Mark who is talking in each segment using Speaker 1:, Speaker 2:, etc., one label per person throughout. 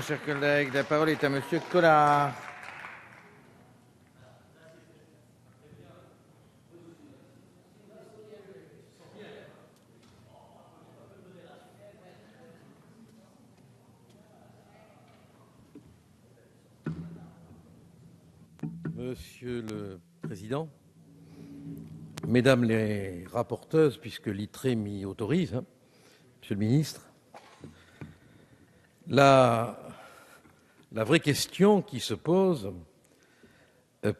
Speaker 1: Chers collègues, la parole est à Monsieur Collard.
Speaker 2: Monsieur le Président, Mesdames les rapporteuses, puisque l'ITRE m'y autorise, Monsieur le Ministre, la vraie question qui se pose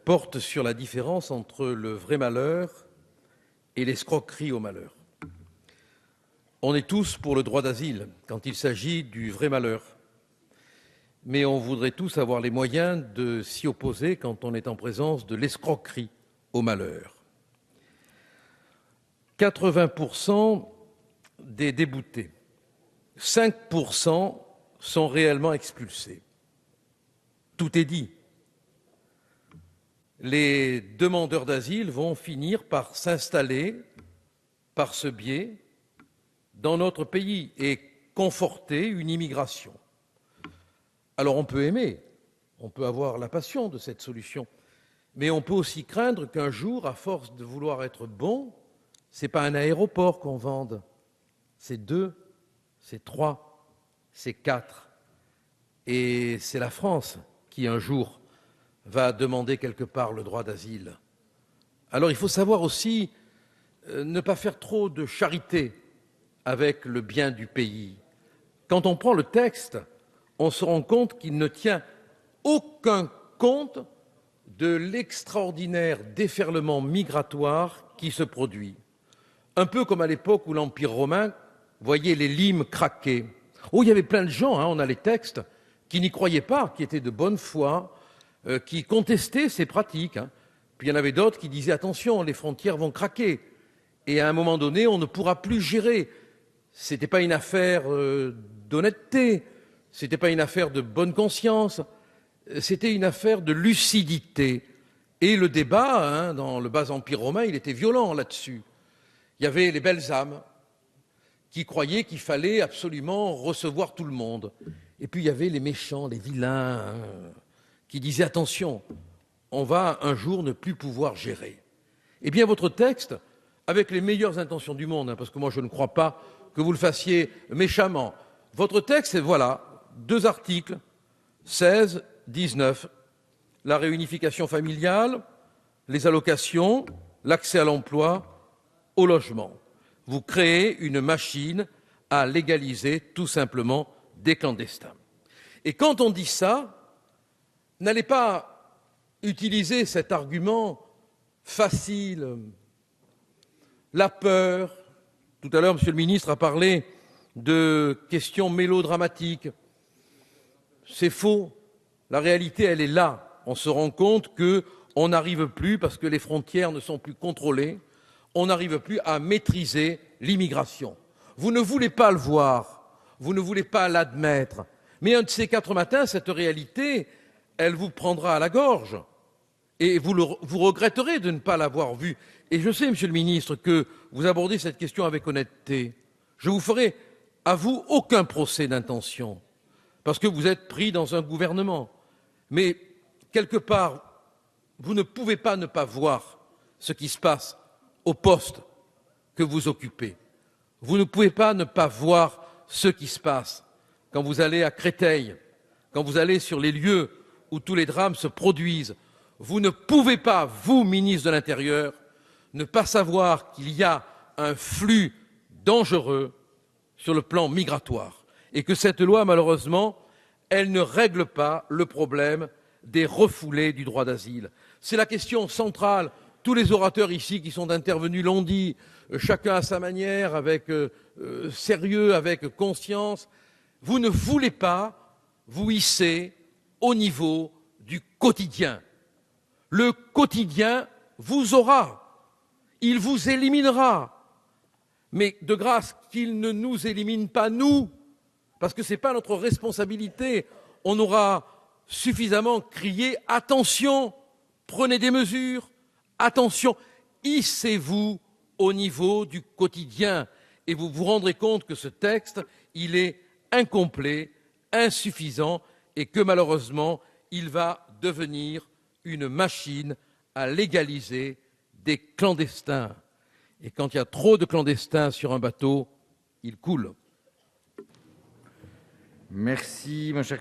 Speaker 2: porte sur la différence entre le vrai malheur et l'escroquerie au malheur. On est tous pour le droit d'asile quand il s'agit du vrai malheur, mais on voudrait tous avoir les moyens de s'y opposer quand on est en présence de l'escroquerie au malheur. 80% des déboutés, 5% sont réellement expulsés. Tout est dit. Les demandeurs d'asile vont finir par s'installer par ce biais dans notre pays et conforter une immigration. Alors on peut aimer, on peut avoir la passion de cette solution, mais on peut aussi craindre qu'un jour, à force de vouloir être bon, ce n'est pas un aéroport qu'on vende, c'est 2, c'est 3, c'est 4. Et c'est la France qui, un jour, va demander quelque part le droit d'asile. Alors il faut savoir aussi ne pas faire trop de charité avec le bien du pays. Quand on prend le texte, on se rend compte qu'il ne tient aucun compte de l'extraordinaire déferlement migratoire qui se produit. Un peu comme à l'époque où l'Empire romain voyait les limes craquer. Oh, il y avait plein de gens, on a les textes, qui n'y croyaient pas, qui étaient de bonne foi, qui contestaient ces pratiques. Puis il y en avait d'autres qui disaient attention, les frontières vont craquer. Et à un moment donné, on ne pourra plus gérer. Ce n'était pas une affaire d'honnêteté, ce n'était pas une affaire de bonne conscience, c'était une affaire de lucidité. Et le débat, dans le bas empire romain, il était violent là-dessus. Il y avait les belles âmes qui croyaient qu'il fallait absolument recevoir tout le monde. Et puis il y avait les méchants, les vilains, qui disaient attention, on va un jour ne plus pouvoir gérer. Eh bien votre texte, avec les meilleures intentions du monde, parce que moi je ne crois pas que vous le fassiez méchamment, votre texte, c'est voilà, 2 articles, 16, 19, la réunification familiale, les allocations, l'accès à l'emploi, au logement. Vous créez une machine à légaliser tout simplement des clandestins. Et quand on dit ça, n'allez pas utiliser cet argument facile, la peur. Tout à l'heure, Monsieur le ministre a parlé de questions mélodramatiques. C'est faux. La réalité, elle est là. On se rend compte qu'on n'arrive plus, parce que les frontières ne sont plus contrôlées, on n'arrive plus à maîtriser l'immigration. Vous ne voulez pas le voir, vous ne voulez pas l'admettre, mais un de ces 4 matins, cette réalité, elle vous prendra à la gorge et vous regretterez de ne pas l'avoir vue. Et je sais, Monsieur le ministre, que vous abordez cette question avec honnêteté. Je vous ferai, à vous, aucun procès d'intention, parce que vous êtes pris dans un gouvernement. Mais, quelque part, vous ne pouvez pas ne pas voir ce qui se passe au poste que vous occupez. Vous ne pouvez pas ne pas voir ce qui se passe quand vous allez à Créteil, quand vous allez sur les lieux où tous les drames se produisent. Vous ne pouvez pas, vous, ministre de l'Intérieur, ne pas savoir qu'il y a un flux dangereux sur le plan migratoire et que cette loi, malheureusement, elle ne règle pas le problème des refoulés du droit d'asile. C'est la question centrale. Tous les orateurs ici qui sont intervenus l'ont dit, chacun à sa manière, avec sérieux, avec conscience. Vous ne voulez pas vous hisser au niveau du quotidien. Le quotidien vous aura, il vous éliminera. Mais de grâce qu'il ne nous élimine pas, nous, parce que ce n'est pas notre responsabilité. On aura suffisamment crié « Attention, prenez des mesures ». Attention, hissez-vous au niveau du quotidien et vous vous rendrez compte que ce texte, il est incomplet, insuffisant et que malheureusement, il va devenir une machine à légaliser des clandestins. Et quand il y a trop de clandestins sur un bateau, il coule.
Speaker 1: Merci, mon cher